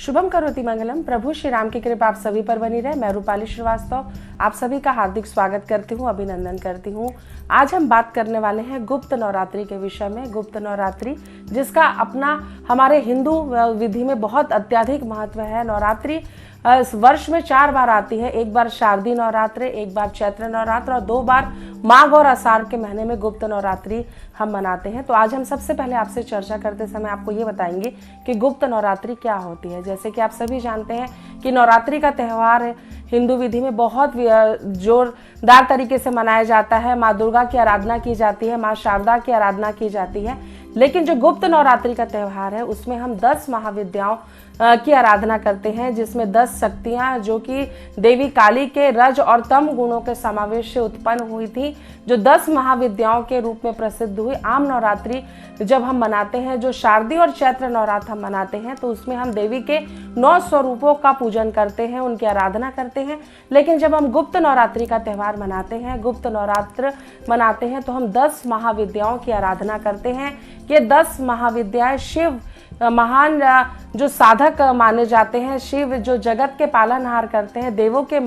शुभम करोति मंगलम। प्रभु श्री राम की कृपा आप सभी पर बनी रहे। मैं रूपाली श्रीवास्तव आप सभी का हार्दिक स्वागत करती हूँ, अभिनंदन करती हूँ। आज हम बात करने वाले हैं गुप्त नवरात्रि के विषय में। गुप्त नवरात्रि जिसका अपना हमारे हिंदू विधि में बहुत अत्यधिक महत्व है। नवरात्रि वर्ष में 4 बार आती है। एक बार शारदीय नवरात्र, एक बार चैत्र नवरात्र और 2 बार माघ और आषाढ़ के महीने में गुप्त नवरात्रि हम मनाते हैं। तो आज हम सबसे पहले आपसे चर्चा करते समय आपको ये बताएंगे कि गुप्त नवरात्रि क्या होती है। जैसे कि आप सभी जानते हैं कि नवरात्रि का त्यौहार हिंदू विधि में बहुत जोरदार तरीके से मनाया जाता है। माँ दुर्गा की आराधना की जाती है, माँ शारदा की आराधना की जाती है। लेकिन जो गुप्त नवरात्रि का त्यौहार है उसमें हम 10 महाविद्याओं की आराधना करते हैं, जिसमें 10 शक्तियां जो कि देवी काली के रज और तम गुणों के समावेश से उत्पन्न हुई थी, जो 10 महाविद्याओं के रूप में प्रसिद्ध हुई। आम नवरात्रि जब हम मनाते हैं, जो शारदीय और चैत्र नवरात्र हम मनाते हैं, तो उसमें हम देवी के 9 स्वरूपों का पूजन करते हैं, उनकी आराधना करते हैं। लेकिन जब हम गुप्त नवरात्रि का त्यौहार मनाते हैं, गुप्त नवरात्र मनाते हैं, तो हम 10 महाविद्याओं की आराधना करते हैं। ये 10 महाविद्याएं शिव महान जो साधक माने जाते हैं, शिव जो जगत के पालनहार करते हैं, देवों के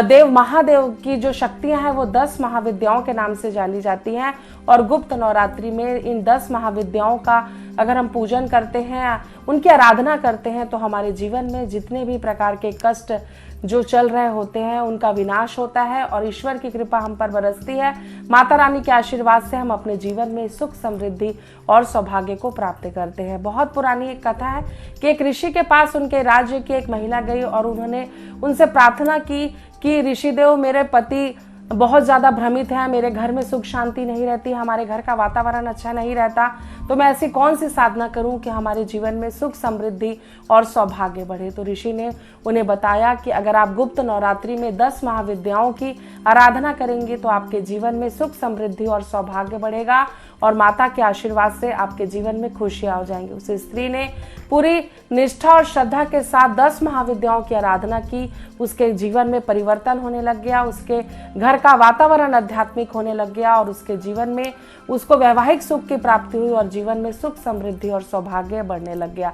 देव महादेव की जो शक्तियां हैं वो 10 महाविद्याओं के नाम से जानी जाती हैं। और गुप्त नवरात्रि में इन 10 महाविद्याओं का अगर हम पूजन करते हैं, उनकी आराधना करते हैं, तो हमारे जीवन में जितने भी प्रकार के कष्ट जो चल रहे होते हैं उनका विनाश होता है और ईश्वर की कृपा हम पर बरसती है। माता रानी के आशीर्वाद से हम अपने जीवन में सुख, समृद्धि और सौभाग्य को प्राप्त करते हैं। बहुत पुरानी एक कथा है कि एक ऋषि के पास उनके राज्य की एक महिला गई और उन्होंने उनसे प्रार्थना की कि ऋषि देव, मेरे पति बहुत ज़्यादा भ्रमित है, मेरे घर में सुख शांति नहीं रहती, हमारे घर का वातावरण अच्छा नहीं रहता, तो मैं ऐसी कौन सी साधना करूं कि हमारे जीवन में सुख, समृद्धि और सौभाग्य बढ़े। तो ऋषि ने उन्हें बताया कि अगर आप गुप्त नवरात्रि में 10 महाविद्याओं की आराधना करेंगे तो आपके जीवन में सुख, समृद्धि और सौभाग्य बढ़ेगा और माता के आशीर्वाद से आपके जीवन में खुशियां हो जाएंगी। उस स्त्री ने पूरी निष्ठा और श्रद्धा के साथ 10 महाविद्याओं की आराधना की। उसके जीवन में परिवर्तन होने लग गया, उसके घर का वातावरण आध्यात्मिक होने लग गया और उसके जीवन में उसको वैवाहिक सुख की प्राप्ति हुई और जीवन में सुख, समृद्धि और सौभाग्य बढ़ने लग गया।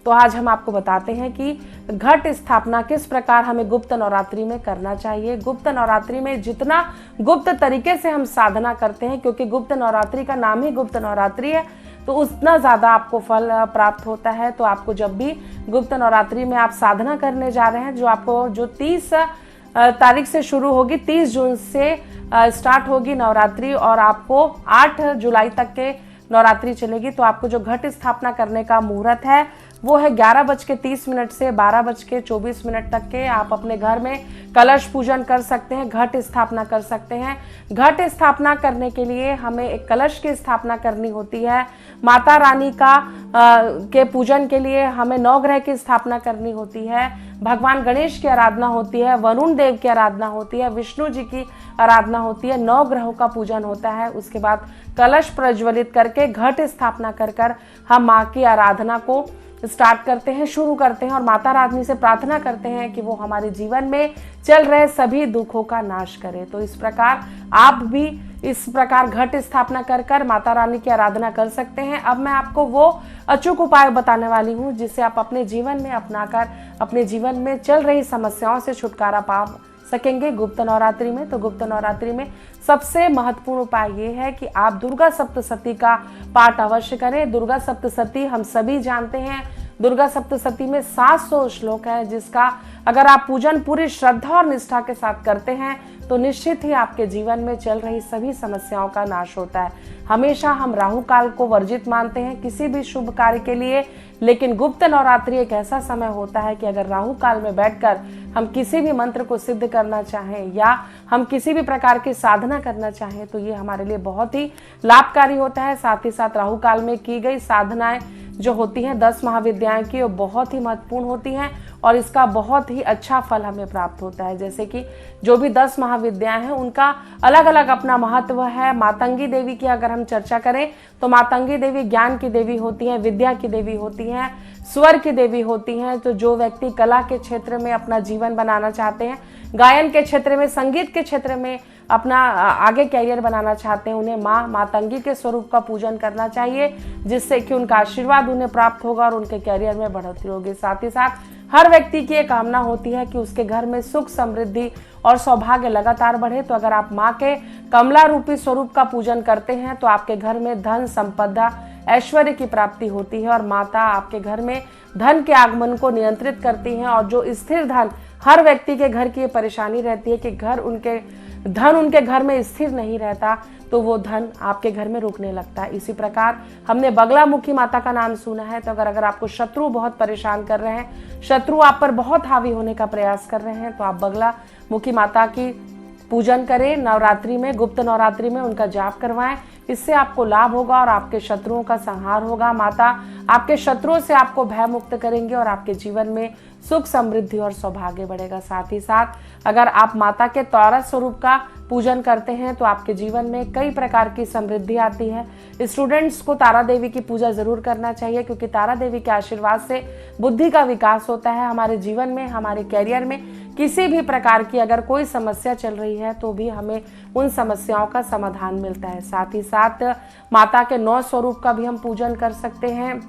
तो आज हम आपको बताते हैं कि घट स्थापना किस प्रकार हमें गुप्त नवरात्रि में करना चाहिए। गुप्त नवरात्रि में जितना गुप्त तरीके से हम साधना करते हैं, क्योंकि गुप्त नवरात्रि का नाम ही गुप्त नवरात्रि है, तो उतना ज़्यादा आपको फल प्राप्त होता है। तो आपको जब भी गुप्त नवरात्रि में आप साधना करने जा रहे हैं, जो 30 तारीख से शुरू होगी, 30 जून से स्टार्ट होगी नवरात्रि और आपको 8 जुलाई तक के नवरात्रि चलेगी। तो आपको जो घट स्थापना करने का मुहूर्त है वो है 11:30 से 12:24 तक के। आप अपने घर में कलश पूजन कर सकते हैं, घट स्थापना कर सकते हैं। घट स्थापना करने के लिए हमें एक कलश की स्थापना करनी होती है। माता रानी के पूजन के लिए हमें नवग्रह की स्थापना करनी होती है। भगवान गणेश की आराधना होती है, वरुण देव की आराधना होती है, विष्णु जी की आराधना होती है, 9 ग्रहों का पूजन होता है। उसके बाद कलश प्रज्वलित करके घट स्थापना कर हम माँ की आराधना को स्टार्ट करते हैं, शुरू करते हैं और माता रानी से प्रार्थना करते हैं कि वो हमारे जीवन में चल रहे सभी दुखों का नाश करे। तो इस प्रकार आप भी इस प्रकार घट स्थापना कर माता रानी की आराधना कर सकते हैं। अब मैं आपको वो अचूक उपाय बताने वाली हूँ जिससे आप अपने जीवन में अपनाकर अपने जीवन में चल रही समस्याओं से छुटकारा पा सकेंगे गुप्त नवरात्रि में। तो गुप्त नवरात्रि में सबसे महत्वपूर्ण उपाय ये है कि आप दुर्गा सप्तशती का पाठ अवश्य करें। दुर्गा सप्तशती हम सभी जानते हैं, दुर्गा सप्तशती में 700 श्लोक है, जिसका अगर आप पूजन पूरी श्रद्धा और निष्ठा के साथ करते हैं तो निश्चित ही आपके जीवन में चल रही सभी समस्याओं का नाश होता है। हमेशा हम राहु काल को वर्जित मानते हैं किसी भी शुभ कार्य के लिए, लेकिन गुप्त नवरात्रि एक ऐसा समय होता है कि अगर राहु काल में बैठकर हम किसी भी मंत्र को सिद्ध करना चाहें या हम किसी भी प्रकार की साधना करना चाहें तो ये हमारे लिए बहुत ही लाभकारी होता है। साथ ही साथ राहु काल में की गई साधनाएं जो होती हैं 10 महाविद्याएं की, वो बहुत ही महत्वपूर्ण होती हैं और इसका बहुत ही अच्छा फल हमें प्राप्त होता है। जैसे कि जो भी 10 महाविद्याएं हैं उनका अलग अलग अपना महत्व है। मातंगी देवी की अगर हम चर्चा करें तो मातंगी देवी ज्ञान की देवी होती हैं, विद्या की देवी होती हैं, स्वर की देवी होती हैं। तो जो व्यक्ति कला के क्षेत्र में अपना जीवन बनाना चाहते हैं, गायन के क्षेत्र में, संगीत के क्षेत्र में अपना आगे कैरियर बनाना चाहते हैं, उन्हें माँ मातंगी के स्वरूप का पूजन करना चाहिए, जिससे कि उनका आशीर्वाद उन्हें प्राप्त होगा और उनके कैरियर में बढ़ोतरी होगी। साथ ही साथ हर व्यक्ति की ये कामना होती है कि उसके घर में सुख, समृद्धि और सौभाग्य लगातार बढ़े। तो अगर आप माँ के कमला रूपी स्वरूप का पूजन करते हैं तो आपके घर में धन, संपदा, ऐश्वर्य की प्राप्ति होती है और माता आपके घर में धन के आगमन को नियंत्रित करती हैं। और जो स्थिर धन, हर व्यक्ति के घर की ये परेशानी रहती है कि धन उनके घर में स्थिर नहीं रहता, तो वो धन आपके घर में रुकने लगता है। इसी प्रकार हमने बगलामुखी माता का नाम सुना है। तो अगर आपको शत्रु बहुत परेशान कर रहे हैं, शत्रु आप पर बहुत हावी होने का प्रयास कर रहे हैं, तो आप बगलामुखी माता की पूजन करें। नवरात्रि में, गुप्त नवरात्रि में उनका जाप करवाएं। इससे आपको लाभ होगा और आपके शत्रुओं का संहार होगा। माता आपके शत्रुओं से आपको भय मुक्त करेंगे और आपके जीवन में सुख, समृद्धि और सौभाग्य बढ़ेगा। साथ ही साथ अगर आप माता के तौरा स्वरूप का पूजन करते हैं तो आपके जीवन में कई प्रकार की समृद्धि आती है। स्टूडेंट्स को तारा देवी की पूजा जरूर करना चाहिए, क्योंकि तारा देवी के आशीर्वाद से बुद्धि का विकास होता है। हमारे जीवन में, हमारे कैरियर में किसी भी प्रकार की अगर कोई समस्या चल रही है तो भी हमें उन समस्याओं का समाधान मिलता है। साथ ही साथ माता के 9 स्वरूप का भी हम पूजन कर सकते हैं,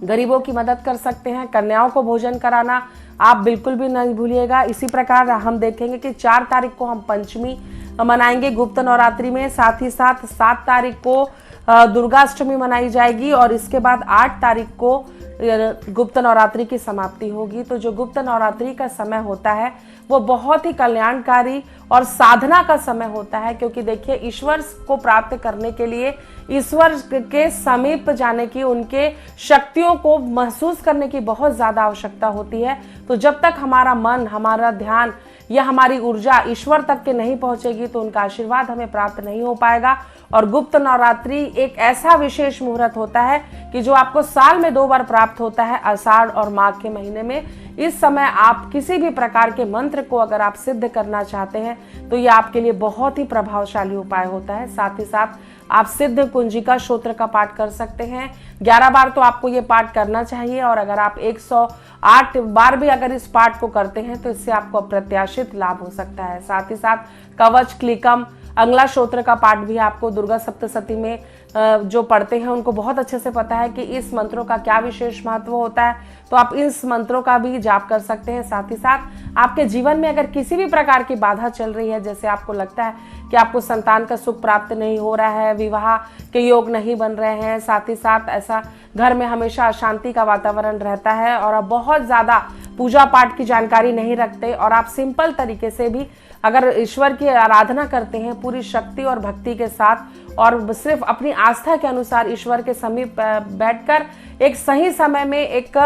गरीबों की मदद कर सकते हैं, कन्याओं को भोजन कराना आप बिल्कुल भी नहीं भूलिएगा। इसी प्रकार हम देखेंगे कि 4 तारीख को हम पंचमी मनाएंगे गुप्त नवरात्रि में। साथ ही साथ 7 तारीख को दुर्गाष्टमी मनाई जाएगी और इसके बाद 8 तारीख को गुप्त नवरात्रि की समाप्ति होगी। तो जो गुप्त नवरात्रि का समय होता है वो बहुत ही कल्याणकारी और साधना का समय होता है, क्योंकि देखिए ईश्वर को प्राप्त करने के लिए, ईश्वर के समीप जाने की, उनके शक्तियों को महसूस करने की बहुत ज़्यादा आवश्यकता होती है। तो जब तक हमारा मन, हमारा ध्यान या हमारी ऊर्जा ईश्वर तक के नहीं पहुंचेगी तो उनका आशीर्वाद हमें प्राप्त नहीं हो पाएगा। और गुप्त नवरात्रि एक ऐसा विशेष मुहूर्त होता है कि जो आपको साल में 2 बार प्राप्त होता है, आषाढ़ और माघ के महीने में। इस समय आप किसी भी प्रकार के मंत्र को अगर आप सिद्ध करना चाहते हैं तो ये आपके लिए बहुत ही प्रभावशाली उपाय होता है। साथ ही साथ आप सिद्ध कुंजिका स्तोत्र का पाठ कर सकते हैं। 11 बार तो आपको ये पाठ करना चाहिए और अगर आप 108 बार भी अगर इस पाठ को करते हैं तो इससे आपको अप्रत्याशित लाभ हो सकता है। साथ ही साथ कवच, क्लिकम, अंगला स्तोत्र का पाठ भी आपको दुर्गा सप्तशती में जो पढ़ते हैं उनको बहुत अच्छे से पता है कि इस मंत्रों का क्या विशेष महत्व होता है। तो आप इस मंत्रों का भी जाप कर सकते हैं। साथ ही साथ आपके जीवन में अगर किसी भी प्रकार की बाधा चल रही है, जैसे आपको लगता है कि आपको संतान का सुख प्राप्त नहीं हो रहा है, विवाह के योग नहीं बन रहे हैं, साथ ही साथ ऐसा घर में हमेशा अशांति का वातावरण रहता है और आप बहुत ज़्यादा पूजा पाठ की जानकारी नहीं रखते और आप सिंपल तरीके से भी अगर ईश्वर की आराधना करते हैं पूरी शक्ति और भक्ति के साथ और सिर्फ अपनी आस्था के अनुसार ईश्वर के समीप बैठकर एक सही समय में, एक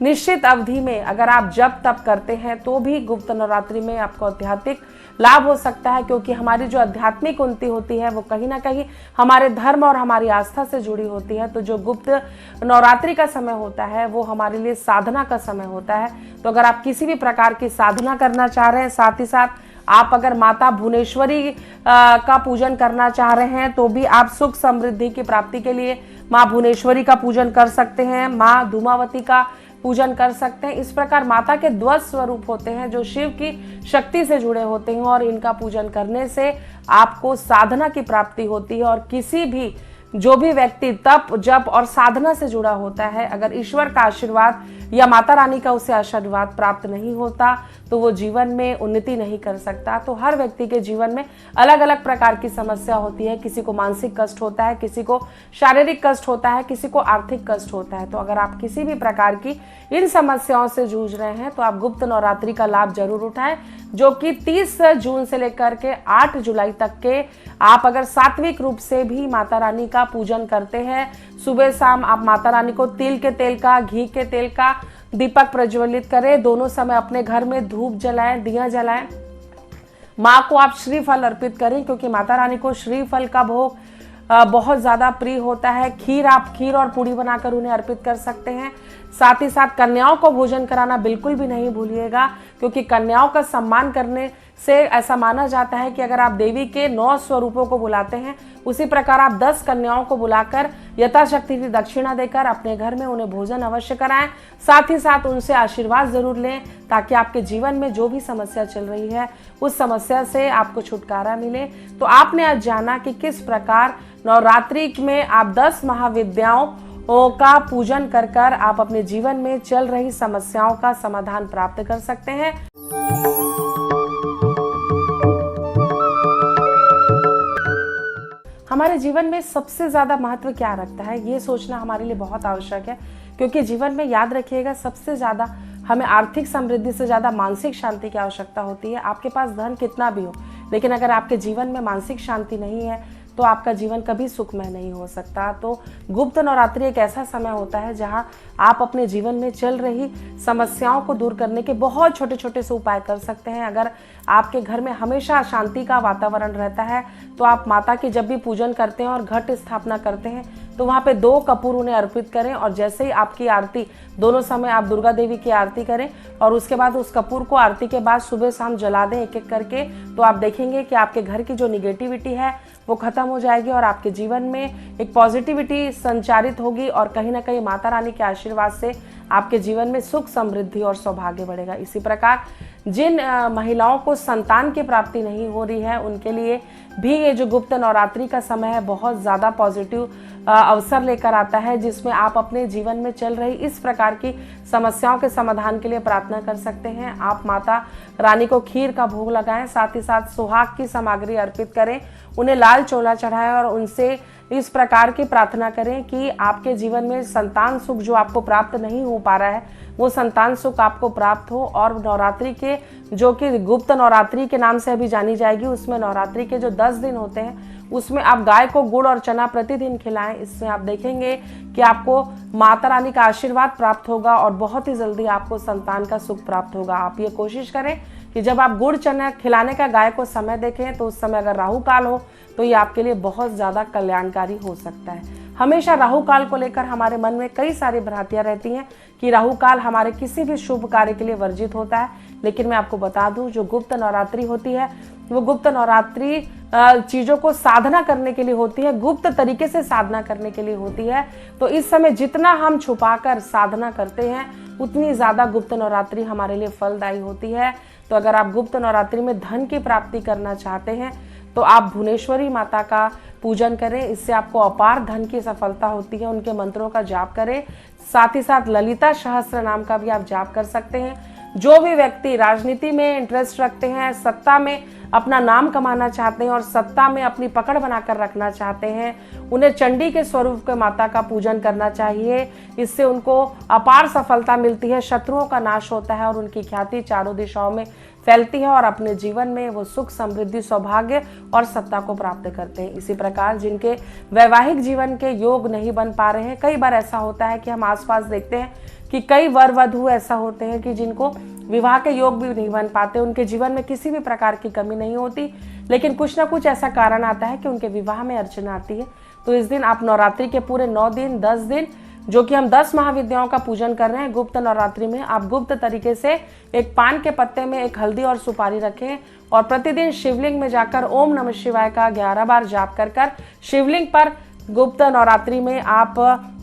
निश्चित अवधि में अगर आप जप तप करते हैं तो भी गुप्त नवरात्रि में आपको आध्यात्मिक लाभ हो सकता है। क्योंकि हमारी जो आध्यात्मिक उन्नति होती है वो कहीं ना कहीं हमारे धर्म और हमारी आस्था से जुड़ी होती है। तो जो गुप्त नवरात्रि का समय होता है वो हमारे लिए साधना का समय होता है। तो अगर आप किसी भी प्रकार की साधना करना चाह रहे हैं, साथ ही साथ आप अगर माता भुवनेश्वरी का पूजन करना चाह रहे हैं तो भी आप सुख समृद्धि की प्राप्ति के लिए माँ भुवनेश्वरी का पूजन कर सकते हैं, माँ धूमावती का पूजन कर सकते हैं। इस प्रकार माता के 2 स्वरूप होते हैं जो शिव की शक्ति से जुड़े होते हैं और इनका पूजन करने से आपको साधना की प्राप्ति होती है। और किसी भी जो भी व्यक्ति तप, जप और साधना से जुड़ा होता है, अगर ईश्वर का आशीर्वाद या माता रानी का उसे आशीर्वाद प्राप्त नहीं होता तो वो जीवन में उन्नति नहीं कर सकता। तो हर व्यक्ति के जीवन में अलग अलग प्रकार की समस्या होती है। किसी को मानसिक कष्ट होता है, किसी को शारीरिक कष्ट होता है, किसी को आर्थिक कष्ट होता है। तो अगर आप किसी भी प्रकार की इन समस्याओं से जूझ रहे हैं तो आप गुप्त नवरात्रि का लाभ जरूर उठाएं, जो कि 30 जून से लेकर के 8 जुलाई तक के आप अगर सात्विक रूप से भी माता रानी का पूजन करते हैं, सुबह शाम आप माता रानी को तिल के तेल का, घी के तेल का दीपक प्रज्वलित करें। दोनों समय अपने घर में धूप जलाएं, दिया जलाएं। माँ को आप श्रीफल अर्पित करें, क्योंकि माता रानी को श्रीफल का भोग बहुत ज़्यादा प्रिय होता है। खीर, आप खीर और पूड़ी बनाकर उन्हें अर्पित कर सकते हैं। साथ ही साथ कन्याओं को भोजन कराना बिल्कुल भी नहीं भूलिएगा, क्योंकि कन्याओं का सम्मान करने से ऐसा माना जाता है कि अगर आप देवी के 9 स्वरूपों को बुलाते हैं, उसी प्रकार आप 10 कन्याओं को बुलाकर यथाशक्ति की दक्षिणा देकर अपने घर में उन्हें भोजन अवश्य कराएं। साथ ही साथ उनसे आशीर्वाद जरूर लें, ताकि आपके जीवन में जो भी समस्या चल रही है उस समस्या से आपको छुटकारा मिले। तो आपने आज जाना कि किस प्रकार नवरात्रि में आप 10 महाविद्याओं का पूजन कर कर आप अपने जीवन में चल रही समस्याओं का समाधान प्राप्त कर सकते हैं। हमारे जीवन में सबसे ज्यादा महत्व क्या रखता है, ये सोचना हमारे लिए बहुत आवश्यक है, क्योंकि जीवन में याद रखिएगा सबसे ज्यादा हमें आर्थिक समृद्धि से ज्यादा मानसिक शांति की आवश्यकता होती है। आपके पास धन कितना भी हो, लेकिन अगर आपके जीवन में मानसिक शांति नहीं है तो आपका जीवन कभी सुखमय नहीं हो सकता। तो गुप्त नवरात्रि एक ऐसा समय होता है जहां आप अपने जीवन में चल रही समस्याओं को दूर करने के बहुत छोटे छोटे से उपाय कर सकते हैं। अगर आपके घर में हमेशा शांति का वातावरण रहता है तो आप माता की जब भी पूजन करते हैं और घट स्थापना करते हैं तो वहाँ पे 2 कपूर उन्हें अर्पित करें, और जैसे ही आपकी आरती, दोनों समय आप दुर्गा देवी की आरती करें और उसके बाद उस कपूर को आरती के बाद सुबह शाम जला दें एक एक करके। तो आप देखेंगे कि आपके घर की जो निगेटिविटी है वो खत्म हो जाएगी और आपके जीवन में एक पॉजिटिविटी संचारित होगी, और कहीं ना कहीं माता रानी के आशीर्वाद से आपके जीवन में सुख, समृद्धि और सौभाग्य बढ़ेगा। इसी प्रकार जिन महिलाओं को संतान की प्राप्ति नहीं हो रही है उनके लिए भी ये जो गुप्त नवरात्रि का समय है बहुत ज़्यादा पॉजिटिव अवसर लेकर आता है, जिसमें आप अपने जीवन में चल रही इस प्रकार की समस्याओं के समाधान के लिए प्रार्थना कर सकते हैं। आप माता रानी को खीर का भोग लगाएं, साथ ही साथ सुहाग की सामग्री अर्पित करें, उन्हें लाल चोला चढ़ाएं और उनसे इस प्रकार की प्रार्थना करें कि आपके जीवन में संतान सुख जो आपको प्राप्त नहीं हो पा रहा है वो संतान सुख आपको प्राप्त हो। और नवरात्रि के, जो कि गुप्त नवरात्रि के नाम से अभी जानी जाएगी, उसमें नवरात्रि के जो 10 दिन होते हैं उसमें आप गाय को गुड़ और चना प्रतिदिन खिलाएं। इससे आप देखेंगे कि आपको माता रानी का आशीर्वाद प्राप्त होगा और बहुत ही जल्दी आपको संतान का सुख प्राप्त होगा। आप ये कोशिश करें कि जब आप गुड़ चना खिलाने का गाय को समय देखें तो उस समय अगर राहु काल हो तो ये आपके लिए बहुत ज़्यादा कल्याणकारी हो सकता है। हमेशा राहु काल को लेकर हमारे मन में कई सारी भ्रांतियां रहती हैं कि राहु काल हमारे किसी भी शुभ कार्य के लिए वर्जित होता है, लेकिन मैं आपको बता दूं जो गुप्त नवरात्रि होती है वो गुप्त नवरात्रि चीज़ों को साधना करने के लिए होती है, गुप्त तरीके से साधना करने के लिए होती है। तो इस समय जितना हम छुपाकर साधना करते हैं उतनी ज़्यादा गुप्त नवरात्रि हमारे लिए फलदायी होती है। तो अगर आप गुप्त नवरात्रि में धन की प्राप्ति करना चाहते हैं तो आप भुवनेश्वरी माता का पूजन करें, इससे आपको अपार धन की सफलता होती है। उनके मंत्रों का जाप करें, साथ ही साथ ललिता सहस्त्र नाम का भी आप जाप कर सकते हैं। जो भी व्यक्ति राजनीति में इंटरेस्ट रखते हैं, सत्ता में अपना नाम कमाना चाहते हैं और सत्ता में अपनी पकड़ बनाकर रखना चाहते हैं, उन्हें चंडी के स्वरूप के माता का पूजन करना चाहिए। इससे उनको अपार सफलता मिलती है, शत्रुओं का नाश होता है और उनकी ख्याति चारों दिशाओं में फैलती है और अपने जीवन में वो सुख, समृद्धि, सौभाग्य और सत्ता को प्राप्त करते हैं। इसी प्रकार जिनके वैवाहिक जीवन के योग नहीं बन पा रहे हैं, कई बार ऐसा होता है कि हम आसपास देखते हैं कि कई वर वधू ऐसा होते हैं कि जिनको विवाह के योग भी नहीं बन पाते, उनके जीवन में किसी भी प्रकार की कमी नहीं होती, लेकिन कुछ ना कुछ ऐसा कारण आता है कि उनके विवाह में अड़चन आती है। तो इस दिन आप नवरात्रि के पूरे 9 दिन 10 दिन जो कि हम 10 महाविद्याओं का पूजन कर रहे हैं गुप्त नवरात्रि में, आप गुप्त तरीके से एक पान के पत्ते में एक हल्दी और सुपारी रखें और प्रतिदिन शिवलिंग में जाकर ओम नमः शिवाय का 11 बार जाप कर शिवलिंग पर गुप्त नवरात्रि में आप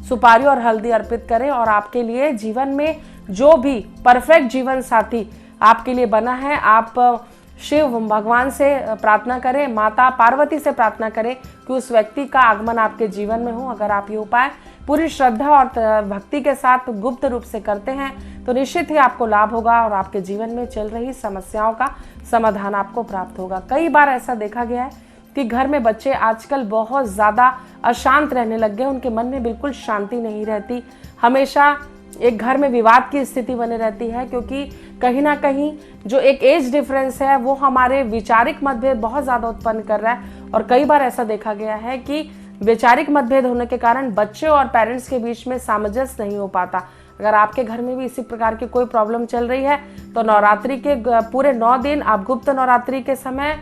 सुपारी और हल्दी अर्पित करें। और आपके लिए जीवन में जो भी परफेक्ट जीवन साथी आपके लिए बना है, आप शिव भगवान से प्रार्थना करें, माता पार्वती से प्रार्थना करें कि उस व्यक्ति का आगमन आपके जीवन में हो। अगर आप ये उपाय पूरी श्रद्धा और भक्ति के साथ गुप्त रूप से करते हैं तो निश्चित ही आपको लाभ होगा और आपके जीवन में चल रही समस्याओं का समाधान आपको प्राप्त होगा। कई बार ऐसा देखा गया है कि घर में बच्चे आजकल बहुत ज़्यादा अशांत रहने लग गए, उनके मन में बिल्कुल शांति नहीं रहती, हमेशा एक घर में विवाद की स्थिति बनी रहती है, क्योंकि कहीं ना कहीं जो एक एज डिफरेंस है वो हमारे वैचारिक मतभेद बहुत ज़्यादा उत्पन्न कर रहा है। और कई बार ऐसा देखा गया है कि वैचारिक मतभेद होने के कारण बच्चे और पेरेंट्स के बीच में सामंजस्य नहीं हो पाता। अगर आपके घर में भी इसी प्रकार की कोई प्रॉब्लम चल रही है तो नवरात्रि के पूरे 9 दिन आप गुप्त नवरात्रि के समय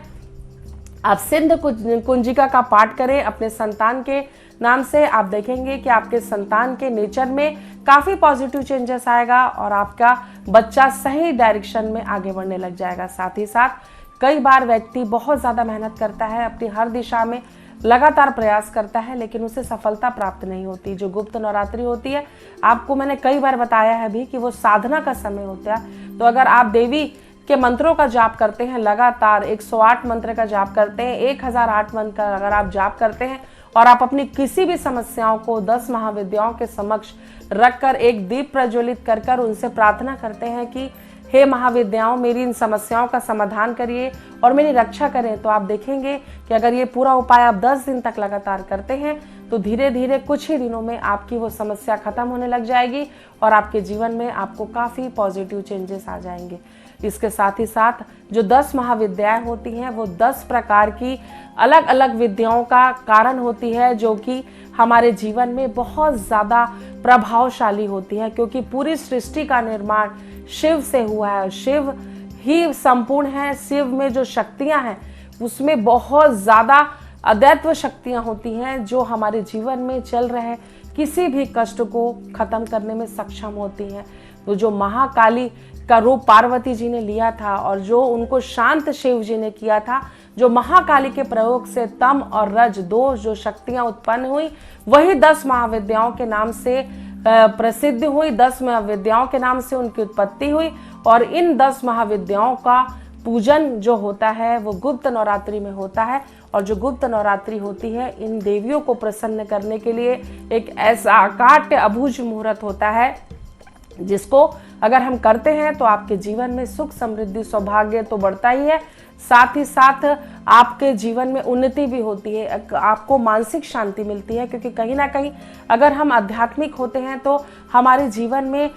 आप सिंध कुंजिका का पाठ करें अपने संतान के नाम से। आप देखेंगे कि आपके संतान के नेचर में काफ़ी पॉजिटिव चेंजेस आएगा और आपका बच्चा सही डायरेक्शन में आगे बढ़ने लग जाएगा। साथ ही साथ कई बार व्यक्ति बहुत ज़्यादा मेहनत करता है, अपनी हर दिशा में लगातार प्रयास करता है, लेकिन उसे सफलता प्राप्त नहीं होती। जो गुप्त नवरात्रि होती है, आपको मैंने कई बार बताया है भी कि वो साधना का समय होता है। तो अगर आप देवी के मंत्रों का जाप करते हैं, लगातार 108 मंत्र का जाप करते हैं, 1008 मंत्र का अगर आप जाप करते हैं और आप अपनी किसी भी समस्याओं को 10 महाविद्याओं के समक्ष रखकर एक दीप प्रज्वलित कर कर उनसे प्रार्थना करते हैं कि हे महाविद्याओं, मेरी इन समस्याओं का समाधान करिए और मेरी रक्षा करें, तो आप देखेंगे कि अगर ये पूरा उपाय आप 10 दिन तक लगातार करते हैं तो धीरे धीरे कुछ ही दिनों में आपकी वो समस्या खत्म होने लग जाएगी और आपके जीवन में आपको काफ़ी पॉजिटिव चेंजेस आ जाएंगे। इसके साथ ही साथ जो 10 महाविद्याएं होती हैं वो 10 प्रकार की अलग अलग विद्याओं का कारण होती है, जो कि हमारे जीवन में बहुत ज़्यादा प्रभावशाली होती है, क्योंकि पूरी सृष्टि का निर्माण शिव से हुआ है। शिव ही संपूर्ण है। शिव में जो शक्तियां हैं उसमें बहुत ज़्यादा अदैत्व शक्तियां होती हैं, जो हमारे जीवन में चल रहे किसी भी कष्ट को खत्म करने में सक्षम होती हैं। तो जो महाकाली का रूप पार्वती जी ने लिया था और जो उनको शांत शिव जी ने किया था, जो महाकाली के प्रयोग से तम और रज दो जो शक्तियां उत्पन्न हुई, वही 10 महाविद्याओं के नाम से प्रसिद्ध हुई, 10 महाविद्याओं के नाम से उनकी उत्पत्ति हुई। और इन 10 महाविद्याओं का पूजन जो होता है वो गुप्त नवरात्रि में होता है। और जो गुप्त नवरात्रि होती है, इन देवियों को प्रसन्न करने के लिए एक ऐसा अकाट्य अबूझ मुहूर्त होता है, जिसको अगर हम करते हैं तो आपके जीवन में सुख समृद्धि सौभाग्य तो बढ़ता ही है, साथ ही साथ आपके जीवन में उन्नति भी होती है, आपको मानसिक शांति मिलती है। क्योंकि कहीं ना कहीं अगर हम आध्यात्मिक होते हैं तो हमारे जीवन में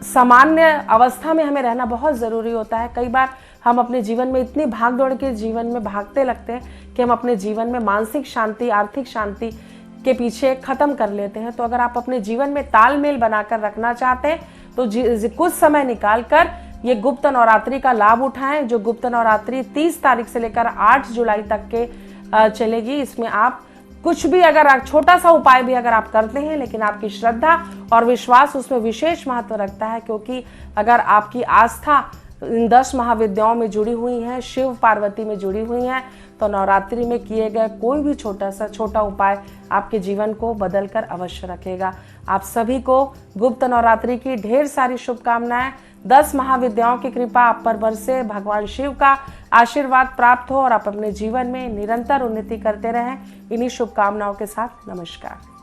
सामान्य अवस्था में हमें रहना बहुत ज़रूरी होता है। कई बार हम अपने जीवन में इतनी भाग दौड़ के जीवन में भागते लगते हैं कि हम अपने जीवन में मानसिक शांति, आर्थिक शांति के पीछे ख़त्म कर लेते हैं। तो अगर आप अपने जीवन में तालमेल बनाकर रखना चाहते हैं तो कुछ समय निकाल कर ये गुप्त नवरात्रि का लाभ उठाएं। जो गुप्त नवरात्रि 30 तारीख से लेकर 8 जुलाई तक के चलेगी। इसमें आप कुछ भी अगर छोटा सा उपाय भी अगर आप करते हैं, लेकिन आपकी श्रद्धा और विश्वास उसमें विशेष महत्व रखता है, क्योंकि अगर आपकी आस्था इन 10 महाविद्याओं में जुड़ी हुई हैं, शिव पार्वती में जुड़ी हुई हैं, तो नवरात्रि में किए गए कोई भी छोटा उपाय आपके जीवन को बदल कर अवश्य रखेगा। आप सभी को गुप्त नवरात्रि की ढेर सारी शुभकामनाएं। 10 महाविद्याओं की कृपा आप पर बरसे, भगवान शिव का आशीर्वाद प्राप्त हो और आप अपने जीवन में निरंतर उन्नति करते रहें। इन्हीं शुभकामनाओं के साथ नमस्कार।